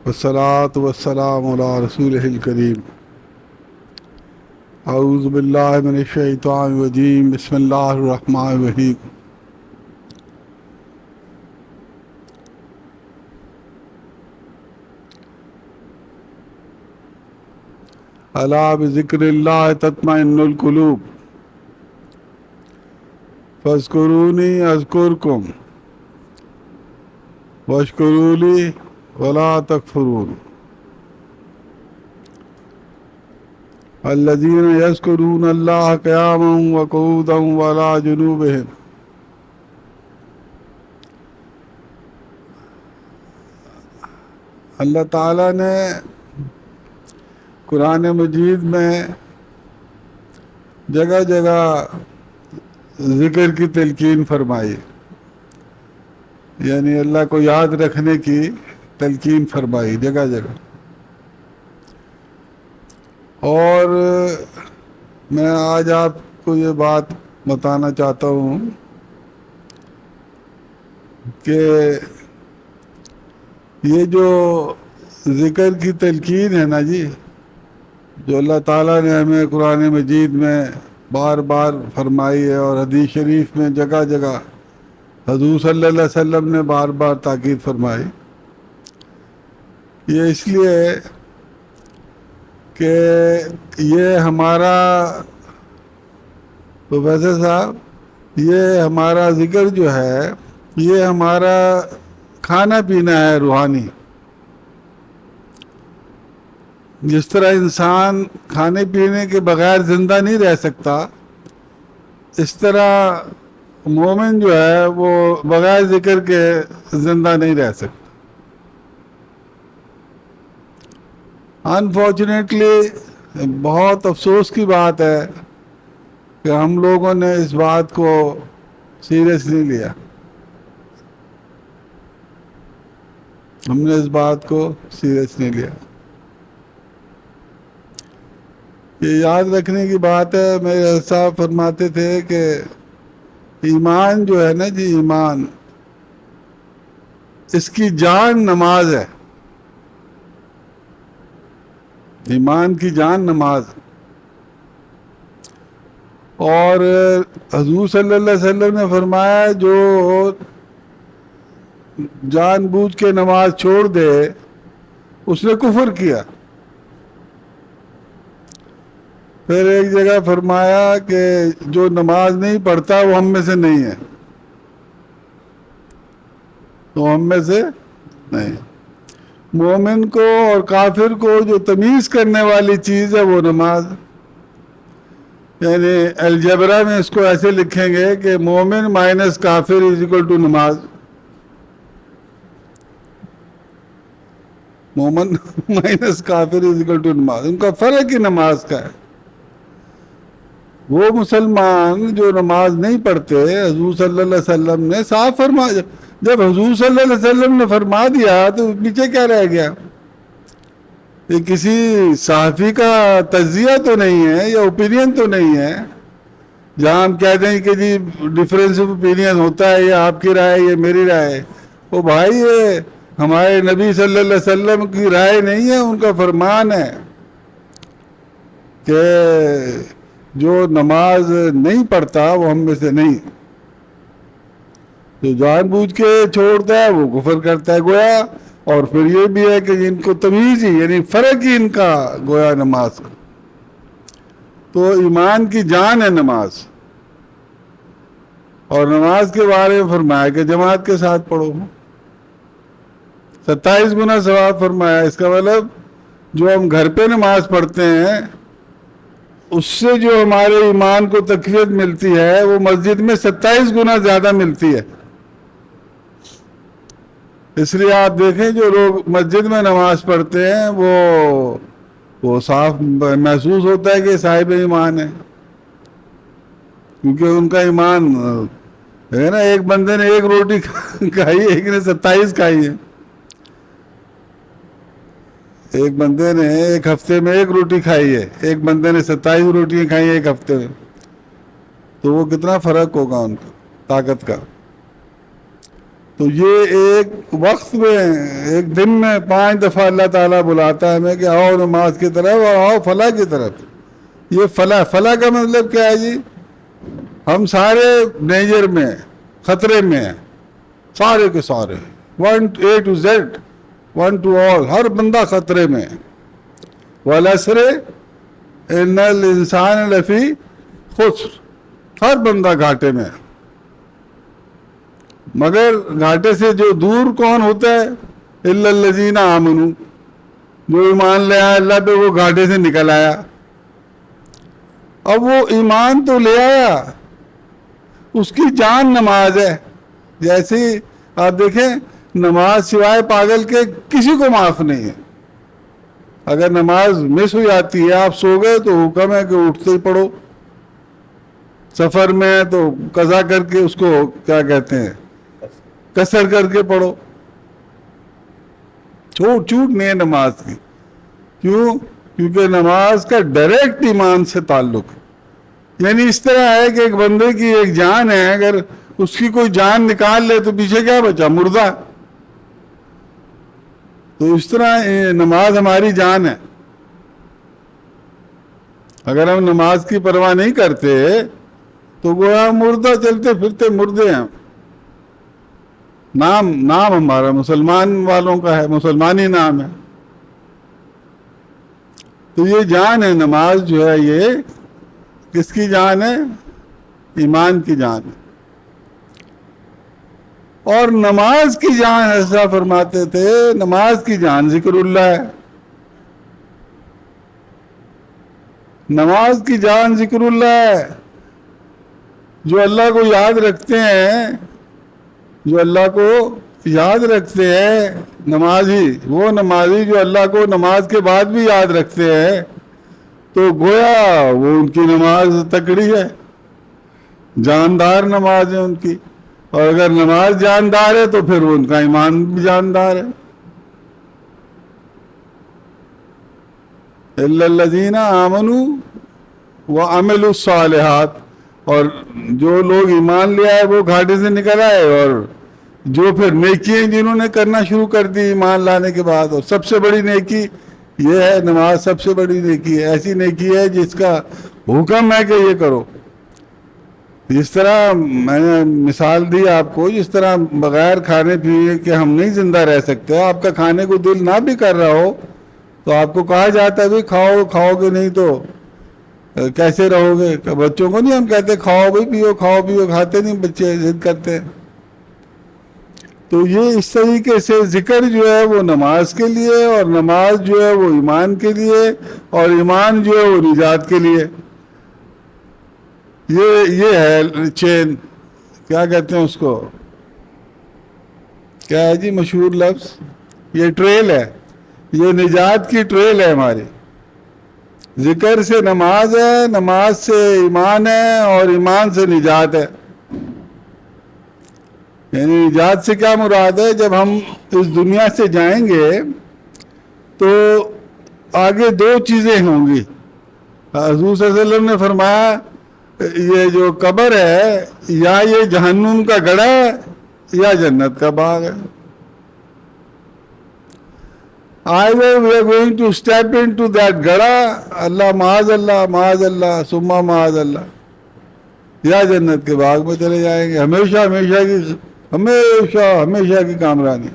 والصلاة والسلام على رسوله الكريم. اعوذ باللہ من الشیطان الرجیم. بسم اللہ الرحمن الرحیم. الا بذکر اللہ تطمئن القلوب فاذکرونی اذکرکم واشکروا لی ولا تکفرون. الذین یذکرون اللہ قیاما وقعودا وعلی جنوبہم. اللہ تعالیٰ نے قرآن مجید میں جگہ جگہ ذکر کی تلقین فرمائی، یعنی اللہ کو یاد رکھنے کی تلقین فرمائی جگہ جگہ. اور میں آج آپ کو یہ بات بتانا چاہتا ہوں کہ یہ جو ذکر کی تلقین ہے نا جی، جو اللہ تعالیٰ نے ہمیں قرآن مجید میں بار بار فرمائی ہے اور حدیث شریف میں جگہ جگہ حضور صلی اللہ علیہ وسلم نے بار بار تاکید فرمائی، یہ اس لیے کہ یہ ہمارا پروفیسر صاحب، یہ ہمارا ذکر جو ہے یہ ہمارا کھانا پینا ہے روحانی. جس طرح انسان کھانے پینے کے بغیر زندہ نہیں رہ سکتا، اس طرح مومن جو ہے وہ بغیر ذکر کے زندہ نہیں رہ سکتا. انفارچونیٹلی بہت افسوس کی بات ہے کہ ہم لوگوں نے اس بات کو سیریس نہیں لیا. ہم نے اس بات کو سیریس نہیں لیا. یہ یاد رکھنے کی بات ہے. میرے صاحب فرماتے تھے کہ ایمان جو ہے نا جی، ایمان اس کی جان نماز ہے. ایمان کی جان نماز. اور حضور صلی اللہ علیہ وسلم نے فرمایا جو جان بوجھ کے نماز چھوڑ دے اس نے کفر کیا. پھر ایک جگہ فرمایا کہ جو نماز نہیں پڑھتا وہ ہم میں سے نہیں ہے، تو ہم میں سے نہیں. مومن کو اور کافر کو جو تمیز کرنے والی چیز ہے وہ نماز. یعنی الجبرا میں اس کو ایسے لکھیں گے کہ مومن مائنس کافر از اکول ٹو نماز. مومن مائنس کافر از اکول ٹو نماز. ان کا فرق ہی نماز کا ہے. وہ مسلمان جو نماز نہیں پڑھتے، حضور صلی اللہ علیہ وسلم نے صاف فرمایا. جب حضور صلی اللہ علیہ وسلم نے فرما دیا تو پیچھے کیا رہ گیا؟ یہ کسی صحافی کا تجزیہ تو نہیں ہے یا اوپینین تو نہیں ہے جہاں ہم کہتے ہیں کہ جی ڈفرینس آف اوپینین ہوتا ہے، یہ آپ کی رائے یہ میری رائے. وہ بھائی یہ ہمارے نبی صلی اللہ علیہ وسلم کی رائے نہیں ہے، ان کا فرمان ہے کہ جو نماز نہیں پڑھتا وہ ہم میں سے نہیں. جو جان بوجھ کے چھوڑتا ہے وہ کفر کرتا ہے گویا. اور پھر یہ بھی ہے کہ ان کو تمیز ہی، یعنی فرق ہی ان کا گویا نماز کا. تو ایمان کی جان ہے نماز. اور نماز کے بارے میں فرمایا کہ جماعت کے ساتھ پڑھو، 27 گنا ثواب فرمایا. اس کا مطلب جو ہم گھر پہ نماز پڑھتے ہیں اس سے جو ہمارے ایمان کو تقویت ملتی ہے وہ مسجد میں 27 گنا زیادہ ملتی ہے. اس لیے آپ دیکھیں جو لوگ مسجد میں نماز پڑھتے ہیں وہ صاف محسوس ہوتا ہے کہ صاحب ایمان ہے، کیونکہ ان کا ایمان ہے نا. ایک بندے نے ایک روٹی کھائی ہے، ایک نے 27 کھائی ہے. ایک بندے نے ایک ہفتے میں ایک روٹی کھائی ہے، ایک بندے نے 27 روٹیاں کھائی ہیں ایک ہفتے میں. تو وہ کتنا فرق ہوگا ان کا طاقت کا. تو یہ ایک وقت میں ایک دن میں 5 دفعہ اللہ تعالیٰ بلاتا ہے ہمیں کہ آؤ نماز کی طرف اور آؤ فلاح کی طرف. یہ فلاح کا مطلب کیا ہے جی؟ ہم سارے ڈینجر میں ہیں، خطرے میں ہیں، سارے کے سارے، A to Z، one to all، ہر بندہ خطرے میں ہے. والعصر ان الانسان لفی خسر، ہر بندہ گھاٹے میں ہے. مگر گھاٹے سے جو دور کون ہوتا ہے؟ الا الذین آمنوا، جو ایمان لے آیا اللہ پہ، وہ گھاٹے سے نکل آیا. اب وہ ایمان تو لے آیا، اس کی جان نماز ہے. جیسے آپ دیکھیں نماز سوائے پاگل کے کسی کو معاف نہیں ہے. اگر نماز مس ہو جاتی ہے، آپ سو گئے تو حکم ہے کہ اٹھتے ہی پڑھو. سفر میں ہے تو قضا کر کے اس کو کیا کہتے ہیں، قصر کر کے پڑھو. چھوٹ نہیں ہے نماز کی. کیوں؟ کیونکہ نماز کا ڈائریکٹ ایمان سے تعلق ہے. یعنی اس طرح ہے کہ ایک بندے کی ایک جان ہے، اگر اس کی کوئی جان نکال لے تو پیچھے کیا بچا؟ مردہ. تو اس طرح نماز ہماری جان ہے. اگر ہم نماز کی پرواہ نہیں کرتے تو گویا مردہ چلتے پھرتے مردے ہیں. نام ہمارا مسلمان والوں کا ہے، مسلمانی نام ہے. تو یہ جان ہے نماز جو ہے، یہ کس کی جان ہے؟ ایمان کی جان ہے. اور نماز کی جان ایسا فرماتے تھے، نماز کی جان ذکر اللہ ہے. نماز کی جان ذکر اللہ ہے. جو اللہ کو یاد رکھتے ہیں، جو اللہ کو یاد رکھتے ہیں نمازی، وہ نمازی جو اللہ کو نماز کے بعد بھی یاد رکھتے ہیں، تو گویا وہ ان کی نماز تکڑی ہے، جاندار نماز ہے ان کی. اور اگر نماز جاندار ہے تو پھر ان کا ایمان بھی جاندار ہے. الا الذین آمنوا وعملوا الصالحات، اور جو لوگ ایمان لے آئے وہ گھاٹے سے نکل آئے، اور جو پھر نیکیاں جنہوں نے کرنا شروع کر دی ایمان لانے کے بعد. اور سب سے بڑی نیکی یہ ہے، نماز سب سے بڑی نیکی ہے. ایسی نیکی ہے جس کا حکم ہے کہ یہ کرو. جس طرح میں نے مثال دی آپ کو، جس طرح بغیر کھانے پینے کے ہم نہیں زندہ رہ سکتے. آپ کا کھانے کو دل نہ بھی کر رہا ہو تو آپ کو کہا جاتا ہے بھائی کھاؤ گے نہیں تو کیسے رہو گے. بچوں کو نہیں ہم کہتے کھاؤ بھائی، پیو کھاؤ پیو، کھاتے نہیں بچے، ضد کرتے. تو یہ اس طریقے سے ذکر جو ہے وہ نماز کے لیے، اور نماز جو ہے وہ ایمان کے لیے، اور ایمان جو ہے وہ نجات کے لیے. یہ ہے چین، کیا کہتے ہیں اس کو، کیا ہے جی مشہور لفظ، یہ ٹریل ہے، یہ نجات کی ٹریل ہے ہماری. ذکر سے نماز ہے، نماز سے ایمان ہے، اور ایمان سے نجات ہے. یعنی نجات سے کیا مراد ہے؟ جب ہم اس دنیا سے جائیں گے تو آگے 2 چیزیں ہوں گی. حضور صلی اللہ علیہ وسلم نے فرمایا یہ جو قبر ہے، یا یہ جہنم کا گڑھا ہے یا جنت کا باغ ہے. Either we are going to step into that گڑھا، اللہ معاذ اللہ ثم معاذ اللہ، یا جنت کے باغ میں چلے جائیں گے. ہمیشہ کی کامرانی.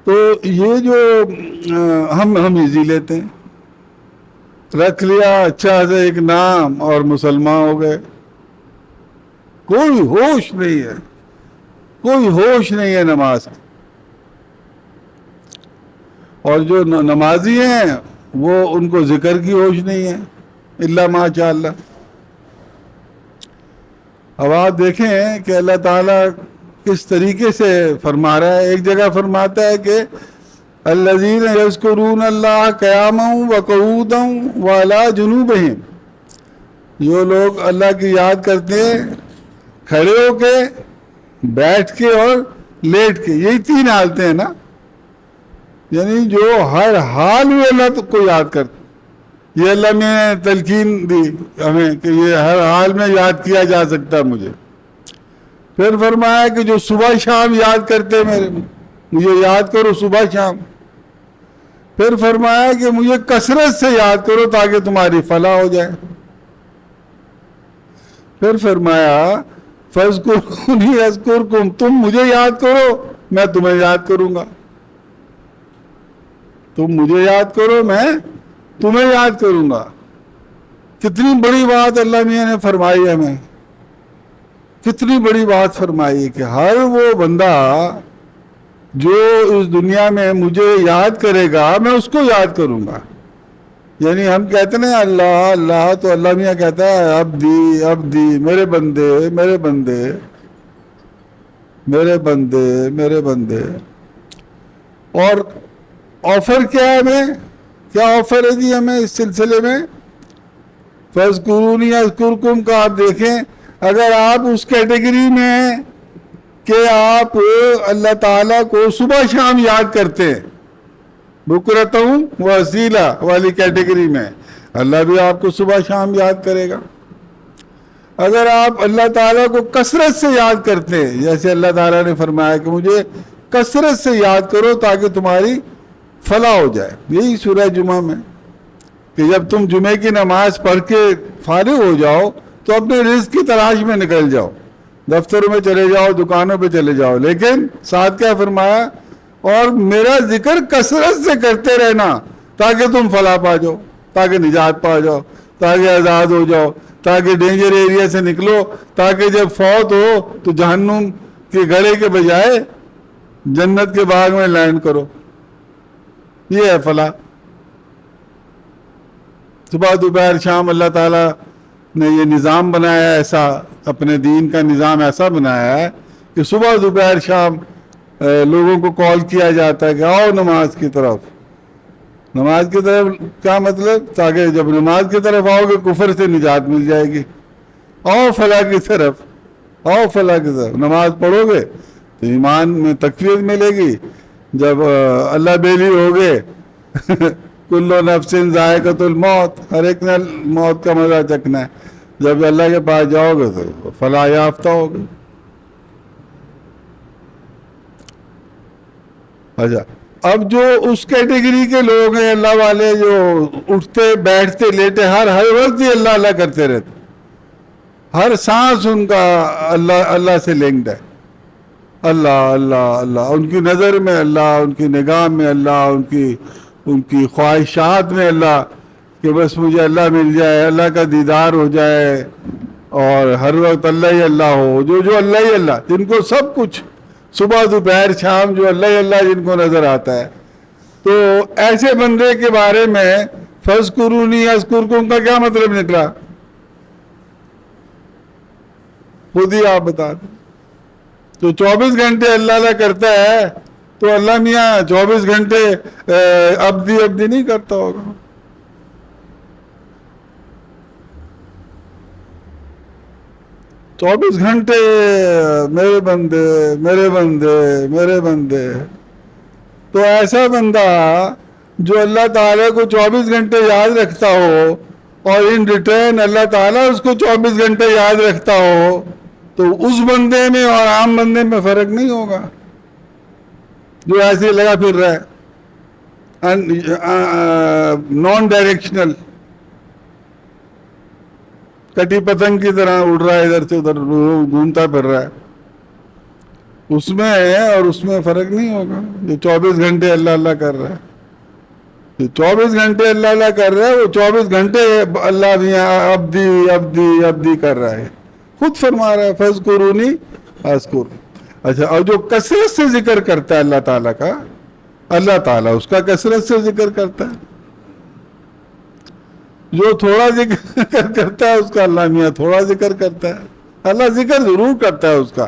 تو یہ جو ہم ایزی لیتے ہیں، رکھ لیا اچھا سے ایک نام اور مسلمان ہو گئے. کوئی ہوش نہیں ہے نماز کی. اور جو نمازی ہیں وہ ان کو ذکر کی ہوش نہیں ہے، الا ما شاء اللہ. اب آپ دیکھیں کہ اللہ تعالیٰ کس طریقے سے فرما رہا ہے. ایک جگہ فرماتا ہے کہ الذین یذکرون اللہ قیاما وقعودا وعلی جنوبہم، جو لوگ اللہ کی یاد کرتے ہیں کھڑے ہو کے، بیٹھ کے اور لیٹ کے. یہی 3 حالتیں ہیں نا. یعنی جو ہر حال میں اللہ کو یاد کرتے. یہ اللہ نے تلقین دی ہمیں کہ یہ ہر حال میں یاد کیا جا سکتا ہے مجھے. پھر فرمایا کہ جو صبح شام یاد کرتے مجھے یاد کرو صبح شام. پھر فرمایا کہ مجھے کثرت سے یاد کرو تاکہ تمہاری فلاح ہو جائے. پھر فرمایا فَاذْكُرُونِي أَذْكُرْكُمْ، تم مجھے یاد کرو میں تمہیں یاد کروں گا. تم مجھے یاد کرو میں تمہیں یاد کروں گا. کتنی بڑی بات اللہ میاں نے فرمائی ہمیں، کتنی بڑی بات فرمائی کہ ہر وہ بندہ جو اس دنیا میں مجھے یاد کرے گا میں اس کو یاد کروں گا. یعنی ہم کہتے ہیں اللہ اللہ، تو اللہ میاں کہتا ہے عبدی عبدی، میرے بندے میرے بندے میرے بندے میرے بندے. اور آفر کیا ہے ہمیں، کیا آفر ہے جی ہمیں اس سلسلے میں؟ فَاذْكُرُونِي أَذْكُرْكُمْ کا آپ دیکھیں، اگر آپ اس کیٹیگری میں ہیں کہ آپ اللہ تعالیٰ کو صبح شام یاد کرتے ہیں، بکرتوں و اصیلا والی کیٹیگری میں، اللہ بھی آپ کو صبح شام یاد کرے گا. اگر آپ اللہ تعالیٰ کو کثرت سے یاد کرتے ہیں، جیسے اللہ تعالیٰ نے فرمایا کہ مجھے کثرت سے یاد کرو تاکہ تمہاری فلاح ہو جائے. یہی سورہ جمعہ میں کہ جب تم جمعے کی نماز پڑھ کے فارغ ہو جاؤ تو اپنے رزق کی تلاش میں نکل جاؤ، دفتروں میں چلے جاؤ، دکانوں پہ چلے جاؤ، لیکن ساتھ کیا فرمایا؟ اور میرا ذکر کثرت سے کرتے رہنا تاکہ تم فلاح پا جاؤ، تاکہ نجات پا جاؤ، تاکہ آزاد ہو جاؤ، تاکہ ڈینجر ایریا سے نکلو، تاکہ جب فوت ہو تو جہنم کے گڑھے کے بجائے جنت کے باغ میں لینڈ کرو. یہ ہے فلاح. صبح دوپہر شام اللہ تعالیٰ نے یہ نظام بنایا ہے، ایسا اپنے دین کا نظام ایسا بنایا ہے کہ صبح دوپہر شام لوگوں کو کال کیا جاتا ہے کہ آؤ نماز کی طرف. نماز کی طرف کیا مطلب؟ تاکہ جب نماز کی طرف آؤ گے کفر سے نجات مل جائے گی. آؤ فلاح کی طرف، آؤ فلاح کی طرف. نماز پڑھو گے تو ایمان میں تقویت ملے گی. جب اللہ بیلی ہوگے کل نفس ذائقۃ الموت، ہر ایک نے موت کا مزہ چکھنا ہے. جب اللہ کے پاس جاؤ گے تو فلاح یافتہ ہوگے. اچھا، اب جو اس کیٹیگری کے لوگ ہیں اللہ والے، جو اٹھتے بیٹھتے لیٹے ہر وقت ہی اللہ اللہ کرتے رہتے، ہر سانس ان کا اللہ اللہ سے لنکڈ ہے. اللہ اللہ اللہ، ان کی نظر میں اللہ، ان کی نگاہ میں اللہ، ان کی خواہشات میں اللہ، کہ بس مجھے اللہ مل جائے، اللہ کا دیدار ہو جائے، اور ہر وقت اللہ ہی اللہ ہو. جو اللہ ہی اللہ، جن کو سب کچھ صبح دوپہر شام جو اللہ ہی اللہ جن کو نظر آتا ہے. تو ایسے بندے کے بارے میں فَاذْكُرُونِي أَذْكُرْكُمْ کا کیا مطلب نکلا؟ خود ہی آپ بتا دیں. تو 24 گھنٹے اللہ اللہ کرتا ہے تو اللہ میاں 24 گھنٹے عبدی نہیں کرتا ہوگا. چوبیس گھنٹے میرے بندے میرے بندے میرے بندے. تو ایسا بندہ جو اللہ تعالیٰ کو 24 گھنٹے یاد رکھتا ہو اور ان ریٹرن اللہ تعالیٰ اس کو 24 گھنٹے یاد رکھتا ہو، تو اس بندے میں اور عام بندے میں فرق نہیں ہوگا جو ایسے ہی لگا پھر رہا ہے، نان ڈائریکشنل، کٹی پتنگ کی طرح اڑ رہا ہے، ادھر سے ادھر گھومتا پھر رہا ہے. اس میں اور اس میں فرق نہیں ہوگا. جو 24 گھنٹے اللہ اللہ کر رہا ہے، جو 24 گھنٹے اللہ اللہ کر رہا ہے، وہ 24 گھنٹے اللہ بھی عبدی عبدی عبدی کر رہا ہے. خود فرما رہا ہے فَاذْكُرُونِي أَذْكُرْكُمْ. اچھا، اور جو کثرت سے ذکر کرتا ہے اللہ تعالیٰ کا، اللہ تعالیٰ اس کا کثرت سے ذکر کرتا ہے. جو تھوڑا ذکر کرتا ہے اس کا اللہ میاں تھوڑا ذکر کرتا ہے. اللہ ذکر ضرور کرتا ہے اس کا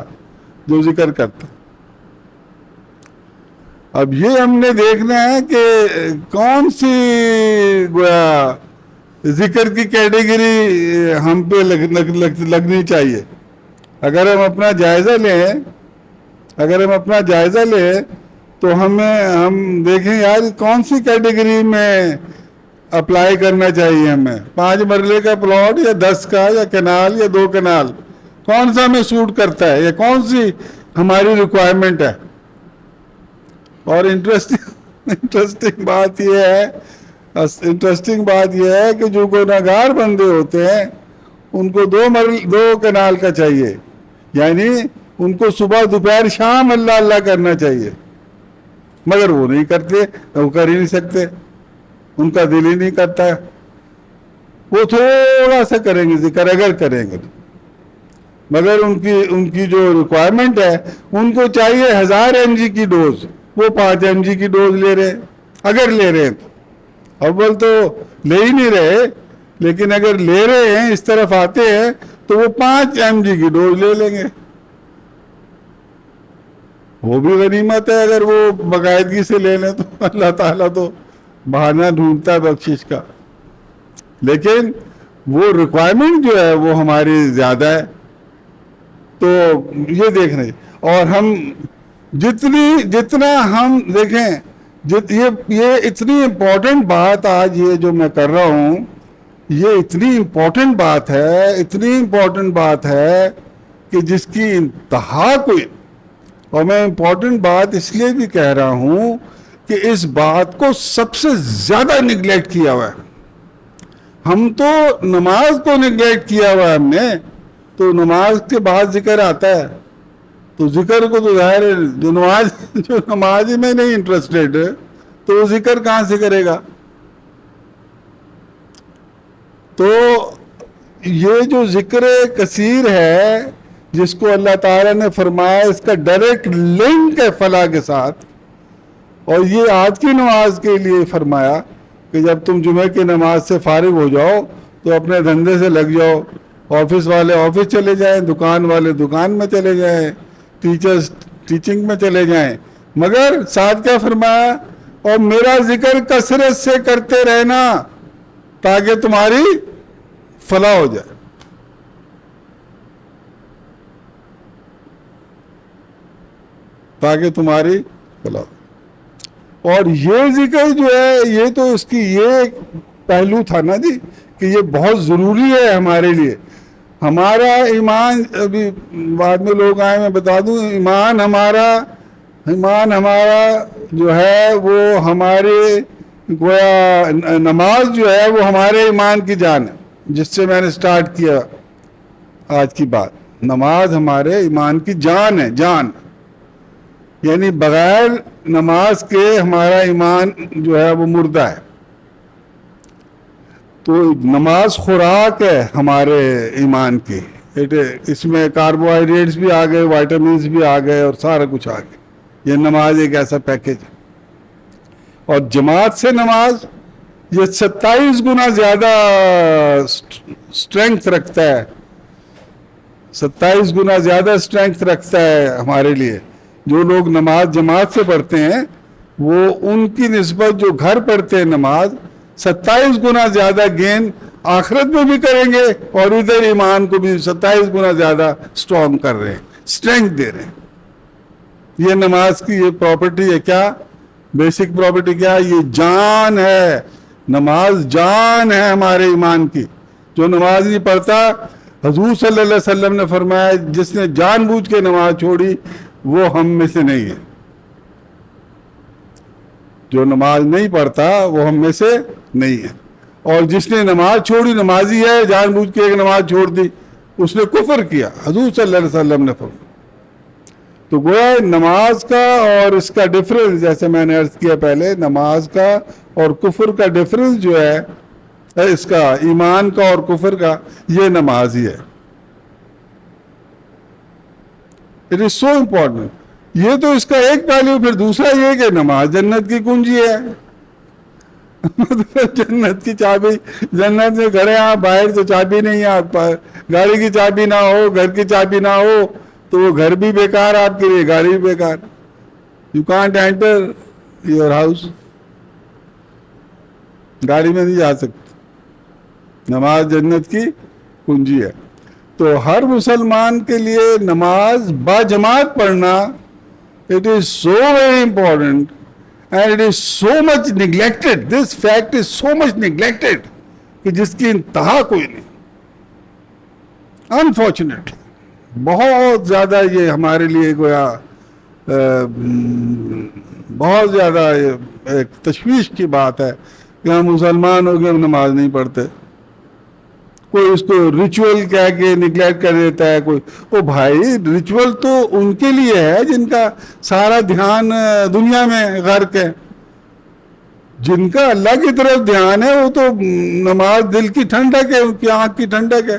جو ذکر کرتا ہے. اب یہ ہم نے دیکھنا ہے کہ کون سی گویا ذکر کی کیٹیگری ہم پہ لگنی چاہیے. اگر ہم اپنا جائزہ لیں تو ہم دیکھیں یار کون سی کیٹیگری میں اپلائی کرنا چاہیے ہمیں؟ 5 مرلے کا پلاٹ یا 10 کا یا کنال یا 2 کنال، کون سا ہمیں سوٹ کرتا ہے یا کون سی ہماری ریکوائرمنٹ ہے؟ اور انٹرسٹنگ بات یہ ہے کہ جو گنہگار بندے ہوتے ہیں ان کو 2 کنال کا چاہیے، یعنی ان کو صبح دوپہر شام اللہ اللہ کرنا چاہیے، مگر وہ نہیں کرتے، وہ کر ہی نہیں سکتے، ان کا دل ہی نہیں کرتا ہے، وہ تھوڑا سا کریں گے ذکر اگر کریں گے، مگر ان کی جو ریکوائرمنٹ ہے ان کو چاہیے 1000 mg کی ڈوز، وہ 5 mg کی ڈوز لے رہے ہیں، اگر لے رہے ہیں تو اول تو لے ہی نہیں رہے، لیکن اگر لے رہے ہیں اس طرف آتے ہیں تو وہ 5 mg کی ڈوز لے لیں گے، وہ بھی غنیمت ہے اگر وہ باقاعدگی سے لے لیں تو اللہ تعالیٰ تو بہانہ ڈھونڈتا ہے بخشش کا، لیکن وہ ریکوائرمنٹ جو ہے وہ ہماری زیادہ ہے، تو یہ دیکھنا ہے۔ اور ہم جتنا ہم دیکھیں یہ اتنی امپورٹنٹ بات آج یہ جو میں کر رہا ہوں، یہ اتنی امپورٹنٹ بات ہے کہ جس کی انتہا کوئی، اور میں امپورٹنٹ بات اس لیے بھی کہہ رہا ہوں کہ اس بات کو سب سے زیادہ نگلیکٹ کیا ہوا ہے، ہم تو نماز کو نگلیکٹ کیا ہوا ہے ہم نے، تو نماز کے بعد ذکر آتا ہے، تو ذکر کو تو ظاہر ہے جو نماز میں نہیں انٹرسٹیڈ تو وہ ذکر کہاں سے کرے گا؟ تو یہ جو ذکر کثیر ہے جس کو اللہ تعالیٰ نے فرمایا اس کا ڈائریکٹ لنک ہے فلاح کے ساتھ، اور یہ آج کی نماز کے لیے فرمایا کہ جب تم جمعے کی نماز سے فارغ ہو جاؤ تو اپنے دھندے سے لگ جاؤ، آفس والے آفس چلے جائیں، دکان والے دکان میں چلے جائیں، ٹیچرز ٹیچنگ میں چلے جائیں، مگر ساتھ کیا فرمایا؟ اور میرا ذکر کثرت سے کرتے رہنا تاکہ تمہاری فلاح ہو جائے۔ تاکہ تمہاری فلاح ہو۔ اور یہ ذکر جو ہے یہ تو اس کی یہ ایک پہلو تھا نا جی کہ یہ بہت ضروری ہے ہمارے لیے۔ ہمارا ایمان، ابھی بعد میں لوگ آئے میں بتا دوں، ایمان ہمارا جو ہے وہ ہمارے گویا نماز جو ہے وہ ہمارے ایمان کی جان ہے، جس سے میں نے سٹارٹ کیا آج کی بات۔ نماز ہمارے ایمان کی جان ہے، جان، یعنی بغیر نماز کے ہمارا ایمان جو ہے وہ مردہ ہے۔ تو نماز خوراک ہے ہمارے ایمان کی، اس میں کاربوہائیڈریٹس بھی آ گئے، وائٹامنس بھی آ گئے اور سارا کچھ آ گیا۔ یہ نماز ایک ایسا پیکیج ہے، اور جماعت سے نماز یہ 27 گنا زیادہ سٹرینگتھ رکھتا ہے، 27 گنا زیادہ سٹرینگتھ رکھتا ہے ہمارے لیے۔ جو لوگ نماز جماعت سے پڑھتے ہیں وہ ان کی نسبت جو گھر پڑھتے ہیں نماز 27 گنا زیادہ گین آخرت میں بھی کریں گے، اور ادھر ایمان کو بھی 27 گنا زیادہ سٹرونگ کر رہے ہیں، سٹرینگتھ دے رہے ہیں۔ یہ نماز کی یہ پراپرٹی ہے، کیا بیسک پراپرٹی کیا ہے؟ یہ جان ہے، نماز جان ہے ہمارے ایمان کی۔ جو نماز نہیں پڑھتا، حضور صلی اللہ علیہ وسلم نے فرمایا جس نے جان بوجھ کے نماز چھوڑی وہ ہم میں سے نہیں ہے۔ جو نماز نہیں پڑھتا وہ ہم میں سے نہیں ہے، اور جس نے نماز چھوڑی، نمازی ہے، جان بوجھ کے ایک نماز چھوڑ دی، اس نے کفر کیا، حضور صلی اللہ علیہ وسلم نے فرمایا۔ تو گویا نماز کا اور اس کا ڈفرنس، جیسے میں نے عرض کیا پہلے، نماز کا اور کفر کا ڈفرنس جو ہے، اس کا ایمان کا اور کفر کا، یہ نماز ہی ہے۔ It is so important. یہ تو اس کا ایک پہلو، پھر دوسرا یہ کہ نماز جنت کی کنجی ہے۔ مطلب جنت کی چابی، جنت میں گھر آپ باہر تو چابی نہیں ہے، آپ گاڑی کی چابی نہ ہو، گھر کی چابی نہ ہو تو وہ گھر بھی بیکار آپ کے لیے، گاڑی بھی بیکار۔ You can't enter your house, گاڑی میں نہیں جا سکتے۔ نماز جنت کی کنجی ہے۔ تو ہر مسلمان کے لیے نماز با جماعت پڑھنا it is so very important, and it is so much neglected, this fact is so much neglected کہ جس کی انتہا کوئی نہیں. Unfortunately بہت زیادہ یہ ہمارے لیے گویا بہت زیادہ ایک تشویش کی بات ہے کہ ہم مسلمان ہو کے ہم نماز نہیں پڑھتے. کوئی اس کو ریچول کہہ کے نگلیکٹ کر دیتا ہے کوئی. او بھائی ریچول تو ان کے لیے ہے جن کا سارا دھیان دنیا میں غرق ہے. جن کا اللہ کی طرف دھیان ہے وہ تو نماز دل کی ٹھنڈک ہے, ان کی آنکھ کی ٹھنڈک ہے.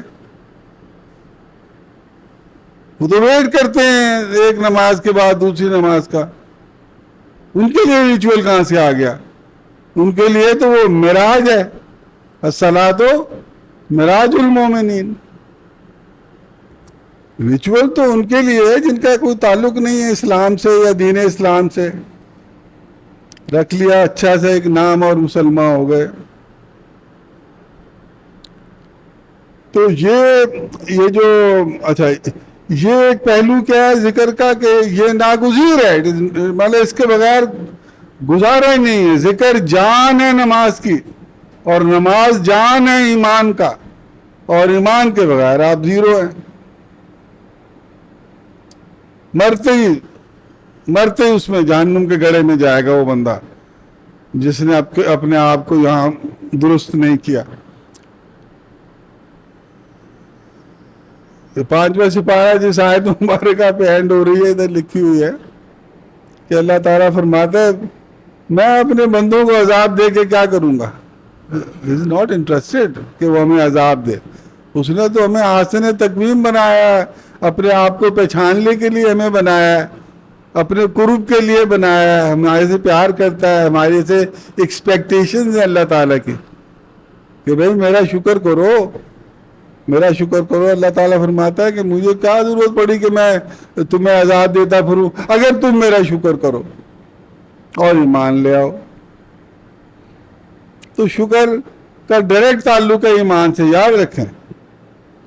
وہ تو ویٹ کرتے ہیں ایک نماز کے بعد دوسری نماز کا. ان کے لیے ریچول کہاں سے آ گیا؟ ان کے لیے تو وہ معراج ہے. الصلاۃ معراج المومنین. ریچول تو ان کے لیے ہے جن کا کوئی تعلق نہیں ہے اسلام سے یا دین اسلام سے. رکھ لیا اچھا سے ایک نام اور مسلمان ہو گئے. تو یہ جو اچھا یہ ایک پہلو کیا ہے ذکر کا کہ یہ ناگزیر ہے, مطلب اس کے بغیر گزارا ہی نہیں ہے. ذکر جان ہے نماز کی, اور نماز جان ہے ایمان کا, اور ایمان کے بغیر آپ زیرو ہیں. مرتے ہی اس میں جہنم کے گڑھے میں جائے گا وہ بندہ جس نے اپنے آپ کو یہاں درست نہیں کیا. 5واں سپارہ جس آیت مبارکہ پہ اینڈ ہو رہی ہے ادھر لکھی ہوئی ہے کہ اللہ تعالیٰ فرماتا ہے میں اپنے بندوں کو عذاب دے کے کیا کروں گا. He is not interested کہ وہ ہمیں عذاب دے. اس نے تو ہمیں حسن تقویم بنایا ہے, اپنے آپ کو پہچاننے کے لیے ہمیں بنایا ہے, اپنے قرب کے لیے بنایا ہے, ہمارے سے پیار کرتا ہے, ہمارے سے ایکسپیکٹیشنز ہیں اللہ تعالیٰ کی کہ بھئی میرا شکر کرو, میرا شکر کرو. اللہ تعالیٰ فرماتا ہے کہ مجھے کیا ضرورت پڑی کہ میں تمہیں عذاب دیتا پھروں, اگر تم میرا شکر کرو اور ایمان لے آؤ. تو شکر کا ڈائریکٹ تعلق ہے ایمان سے, یاد رکھیں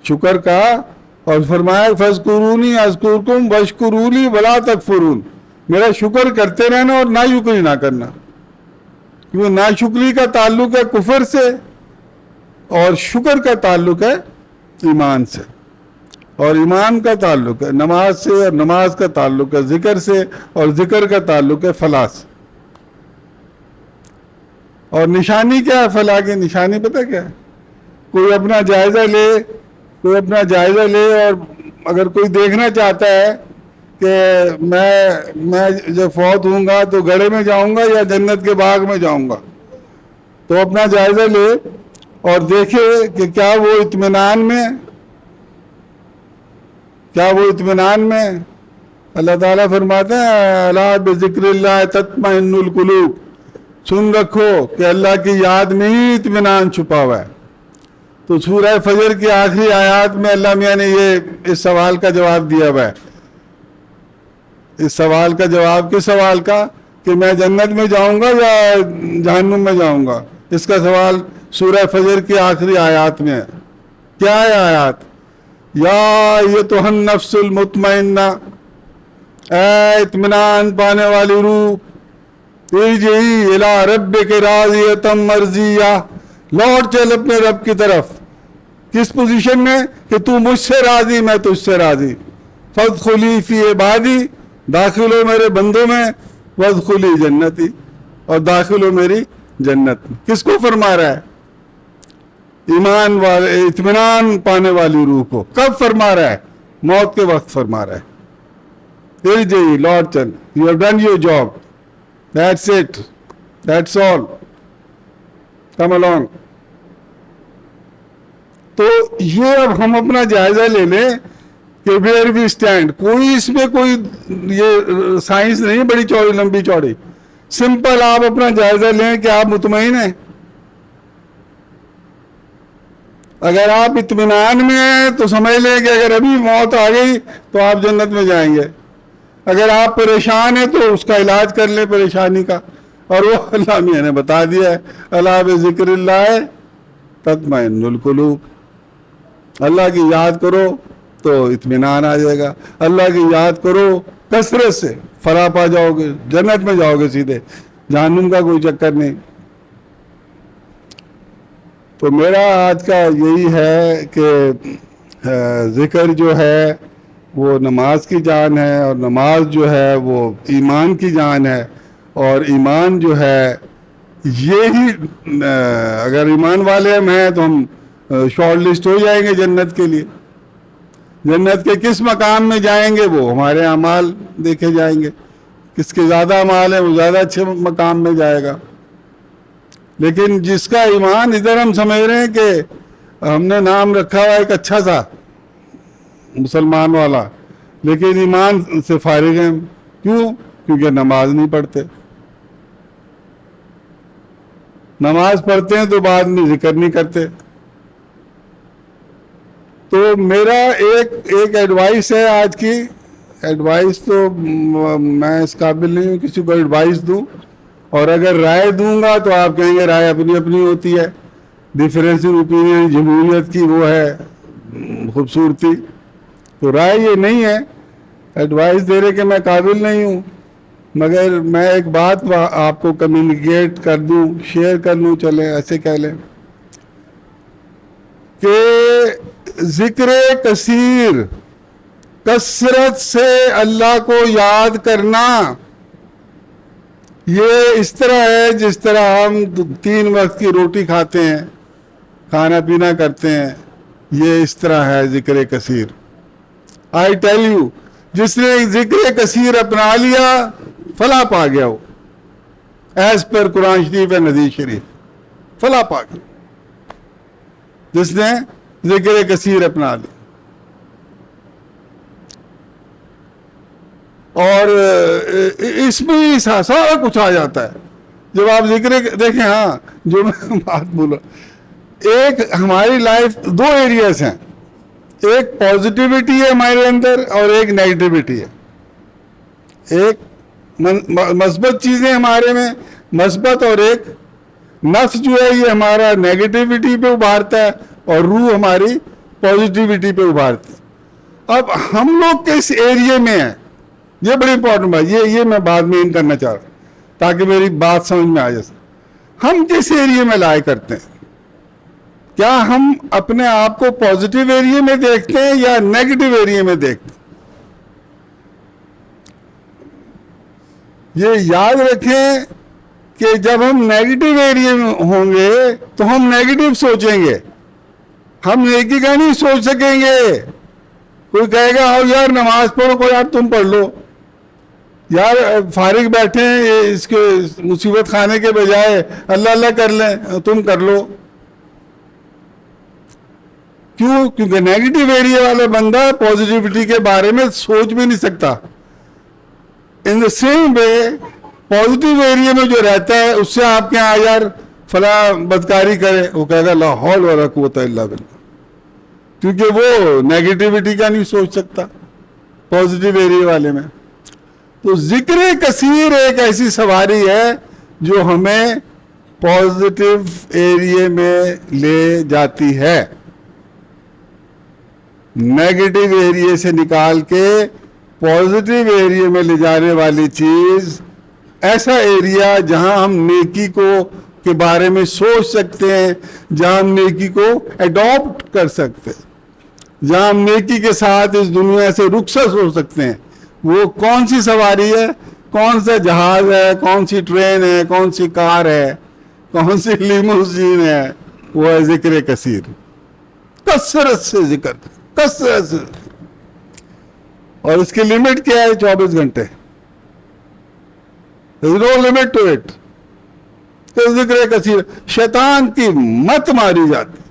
شکر کا. اور فرمایا فَاذْكُرُونِي أَذْكُرْكُمْ وَاشْكُرُوا لِي وَلَا تَكْفُرُونَ. میرا شکر کرتے رہنا اور ناشکری نہ کرنا, کیونکہ ناشکری کا تعلق ہے کفر سے اور شکر کا تعلق ہے ایمان سے, اور ایمان کا تعلق ہے نماز سے, اور نماز کا تعلق ہے ذکر سے, اور ذکر کا تعلق ہے فلاح سے. اور نشانی کیا ہے فلاح کی؟ نشانی پتہ کیا ہے؟ کوئی اپنا جائزہ لے اور اگر کوئی دیکھنا چاہتا ہے کہ میں جب فوت ہوں گا تو گڑھے میں جاؤں گا یا جنت کے باغ میں جاؤں گا, تو اپنا جائزہ لے اور دیکھے کہ کیا وہ اطمینان میں. اللہ تعالیٰ فرماتے ہیں الا بذکر اللہ تطمئن القلوب. سن رکھو کہ اللہ کی یاد میں ہی اطمینان چھپا ہوا ہے. تو سورہ فجر کی آخری آیات میں اللہ میاں نے اس سوال کا جواب دیا ہوا ہے. اس سوال کا جواب کس سوال کا کہ میں جنت میں جاؤں گا یا جہنم میں جاؤں گا, اس کا سوال سورہ فجر کی آخری آیات میں ہے. کیا ہے آیات؟ یا ایتھا النفس المطمئنہ, اے اطمینان پانے والی روح, ارجعی الی ربک راضیۃ مرضیہ, لوٹ چل اپنے رب کی طرف. کس پوزیشن میں کہ تو مجھ سے راضی میں تجھ سے راضی. فادخلی فی عبادی, داخل ہو میرے بندوں میں, وادخلی جنتی, اور داخل ہو میری جنت میں. کس کو فرما رہا ہے؟ ایمان والے اطمینان پانے والی روح کو. کب فرما رہا ہے؟ موت کے وقت فرما رہا ہے. ارجعی, لوٹ چل, you have done your job, that's it, that's all, come along. تو یہ اب ہم اپنا جائزہ لے لیں کہ ویئر وی اسٹینڈ. کوئی اس میں کوئی یہ سائنس نہیں بڑی چوڑی لمبی چوڑی, سمپل آپ اپنا جائزہ لیں کہ آپ مطمئن ہیں. اگر آپ اطمینان میں ہیں تو سمجھ لیں کہ اگر ابھی موت آ گئی تو آپ جنت میں جائیں گے. اگر آپ پریشان ہیں تو اس کا علاج کر لیں پریشانی کا, اور وہ اللہ میاں نے بتا دیا ہے الا بذکر اللہ تطمئن القلوب. اللہ کی یاد کرو تو اطمینان آ جائے گا. اللہ کی یاد کرو کثرت سے, فلاح پا جاؤ گے, جنت میں جاؤ گے سیدھے. جہنم کا کوئی چکر نہیں. تو میرا آج کا یہی ہے کہ ذکر جو ہے وہ نماز کی جان ہے، اور نماز جو ہے وہ ایمان کی جان ہے، اور ایمان جو ہے یہی اگر ایمان والے ہم ہیں تو ہم شارٹ لسٹ ہو جائیں گے جنت کے لیے. جنت کے کس مقام میں جائیں گے؟ وہ ہمارے اعمال دیکھے جائیں گے، کس کے زیادہ اعمال ہیں وہ زیادہ اچھے مقام میں جائے گا. لیکن جس کا ایمان ادھر ہم سمجھ رہے ہیں کہ ہم نے نام رکھا ہوا ایک اچھا سا مسلمان والا، لیکن ایمان سے فارغ ہیں. کیوں؟ کیونکہ نماز نہیں پڑھتے. نماز پڑھتے ہیں تو بعد میں ذکر نہیں کرتے. تو میرا ایک ایڈوائس ہے آج کی. ایڈوائس تو میں اس قابل نہیں ہوں کسی کو ایڈوائس دوں، اور اگر رائے دوں گا تو آپ کہیں گے رائے اپنی اپنی ہوتی ہے. ڈیفرنس ان اوپینین جمہوریت کی وہ ہے خوبصورتی. تو رائے یہ نہیں ہے، ایڈوائس دینے کے میں قابل نہیں ہوں، مگر میں ایک بات آپ کو کمیونیکیٹ کر دوں، شیئر کر لوں، چلیں ایسے کہہ لیں کہ ذکر کثیر، کثرت سے اللہ کو یاد کرنا، یہ اس طرح ہے جس طرح ہم 3 وقت کی روٹی کھاتے ہیں، کھانا پینا کرتے ہیں، یہ اس طرح ہے ذکر کثیر. آئی ٹیل یو، جس نے ذکر کثیر اپنا لیا فلاح پا گیا، وہ ایز پر قرآن شریف ہے، حدیث شریف، فلاح پا گیا جس نے ذکر کثیر اپنا لیا. اور اس میں ہی سارا کچھ آ جاتا ہے جب آپ ذکر دیکھیں. ہاں جو میں بات بولا، ایک ہماری لائف 2 ایریاز ہیں، ایک پازیٹیوٹی ہے ہمارے اندر اور ایک نیگیٹیوٹی ہے. ایک مثبت چیزیں ہمارے میں مثبت، اور ایک نفس جو ہے یہ ہمارا نیگیٹیوٹی پہ ابھارتا ہے اور روح ہماری پازیٹیوٹی پہ ابھارتی ہے. اب ہم لوگ کس ایریے میں ہیں، یہ بڑی امپورٹنٹ بات، یہ میں بعد میں ان کرنا چاہ رہا ہوں تاکہ میری بات سمجھ میں آ جائے. ہم کس ایریے میں لائے کرتے ہیں؟ کیا ہم اپنے آپ کو پازیٹیو ایریے میں دیکھتے ہیں یا نیگیٹو ایریے میں دیکھتے ہیں؟ یہ یاد رکھیں کہ جب ہم نیگیٹو ایریے میں ہوں گے تو ہم نیگیٹو سوچیں گے، ہم نیکی کا نہیں سوچ سکیں گے. کوئی کہے گا آؤ یار نماز پڑھو، کوئی یار تم پڑھ لو، یار فارغ بیٹھے ہیں یہ اس کے مصیبت خانے کے بجائے اللہ اللہ کر لیں، تم کر لو. کیوں؟ کیونکہ نیگیٹو ایریا والا بندہ پازیٹیوٹی کے بارے میں سوچ بھی نہیں سکتا. In the same way positive area میں جو رہتا ہے اس سے آپ کے یہاں یار فلاں بدکاری کرے، وہ کہے گا لا حول ولا قوت الا باللہ، کیونکہ وہ نیگیٹیوٹی کا نہیں سوچ سکتا پازیٹیو ایریا والے میں. تو ذکر کثیر ایک ایسی سواری ہے جو ہمیں پازیٹیو ایریا میں لے جاتی ہے، نیگیٹو ایریا سے نکال کے پازیٹیو ایریا میں لے جانے والی چیز ایسا ایریا جہاں ہم نیکی کے بارے میں سوچ سکتے ہیں، جہاں ہم نیکی کو اڈاپٹ کر سکتے ہیں، جہاں ہم نیکی کے ساتھ اس دنیا سے رخصت ہو سکتے ہیں. وہ کون سی سواری ہے؟ کون سا جہاز ہے؟ کون سی ٹرین ہے؟ کون سی کار ہے؟ کون سی لیموزین ہے؟ وہ ہے ذکر کثیر. کثرت سے ذکر، کثرت سے. اور اس کی لمٹ کیا ہے؟ 24 گھنٹے. There is no limit to it. تو ذکر کثیر شیطان کی مت ماری جاتی.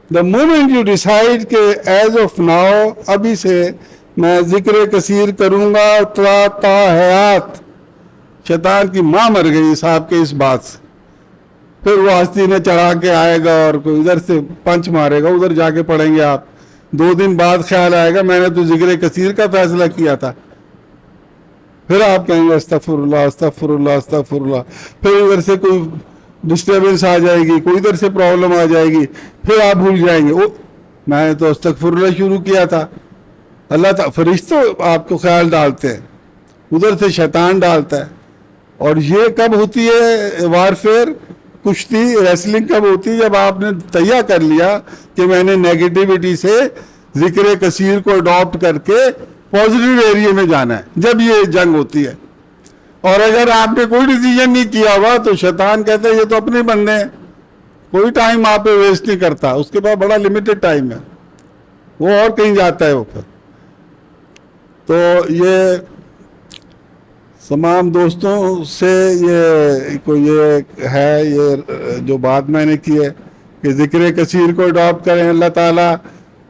The moment you decide کہ as of now ابھی سے میں ذکر کثیر کروں گا تا حیات، شیطان کی ماں مر گئی صاحب کے اس بات سے. پھر وہ ہستی نے چڑھا کے آئے گا اور کوئی ادھر سے پنچ مارے گا، ادھر جا کے پڑھیں گے آپ. 2 دن بعد خیال آئے گا میں نے تو ذکر کثیر کا فیصلہ کیا تھا. پھر آپ کہیں گے استغفر اللہ استغفر اللہ استغفر اللہ. پھر ادھر سے کوئی ڈسٹربنس آ جائے گی، کوئی ادھر سے پرابلم آ جائے گی، پھر آپ بھول جائیں گے میں نے تو استغفر اللہ شروع کیا تھا. اللہ تعالیٰ فرشتے آپ کو خیال ڈالتے ہیں، ادھر سے شیطان ڈالتا ہے. اور یہ کب ہوتی ہے وارفیئر، کشتی ریسلنگ کب ہوتی ہے؟ جب آپ نے تیار کر لیا کہ میں نے نیگیٹیوٹی سے ذکر کثیر کو اڈاپٹ کر کے پازیٹیو ایریے میں جانا ہے، جب یہ جنگ ہوتی ہے۔ اور اگر آپ نے کوئی ڈیسیجن نہیں کیا ہوا تو شیطان کہتا ہے یہ تو اپنے بندے ہیں، کوئی ٹائم آپ پہ ویسٹ نہیں کرتا، اس کے پاس بڑا لمیٹڈ ٹائم ہے، وہ اور کہیں جاتا ہے وہ پھر۔ تو یہ تمام دوستوں سے یہ ہے، یہ جو بات میں نے کی ہے کہ ذکر کثیر کو اڈاپٹ کریں۔ اللہ تعالیٰ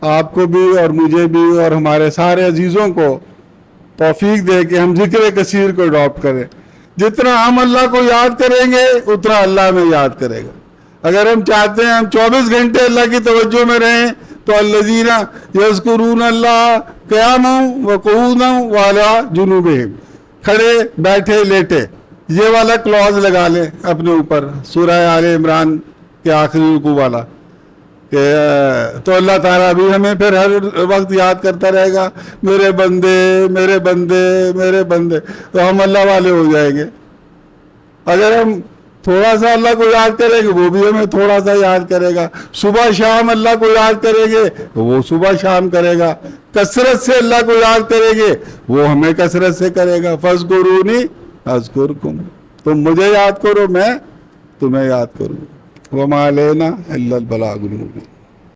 آپ کو بھی اور مجھے بھی اور ہمارے سارے عزیزوں کو توفیق دے کہ ہم ذکر کثیر کو اڈاپٹ کریں۔ جتنا ہم اللہ کو یاد کریں گے اتنا اللہ ہمیں یاد کرے گا۔ اگر ہم چاہتے ہیں ہم 24 گھنٹے اللہ کی توجہ میں رہیں تو الذین یذکرون اللہ قیاما وقعودا وعلی جنوبہم، کھڑے بیٹھے لیٹے، یہ والا کلوز لگا لیں اپنے اوپر، سورہ آل عمران کے آخری رکوع والا، کہ تو اللہ تعالیٰ بھی ہمیں پھر ہر وقت یاد کرتا رہے گا، میرے بندے میرے بندے میرے بندے، تو ہم اللہ والے ہو جائیں گے۔ اگر ہم تھوڑا سا اللہ کو یاد کریں گے وہ بھی ہمیں تھوڑا سا یاد کرے گا، صبح شام اللہ کو یاد کریں گے وہ صبح شام کرے گا، کثرت سے اللہ کو یاد کریں گے وہ ہمیں کثرت سے کرے گا۔ فاذکرونی اذکرکم، تم مجھے یاد کرو میں تمہیں یاد کروں۔ وما علینا الا البلاغ المبین۔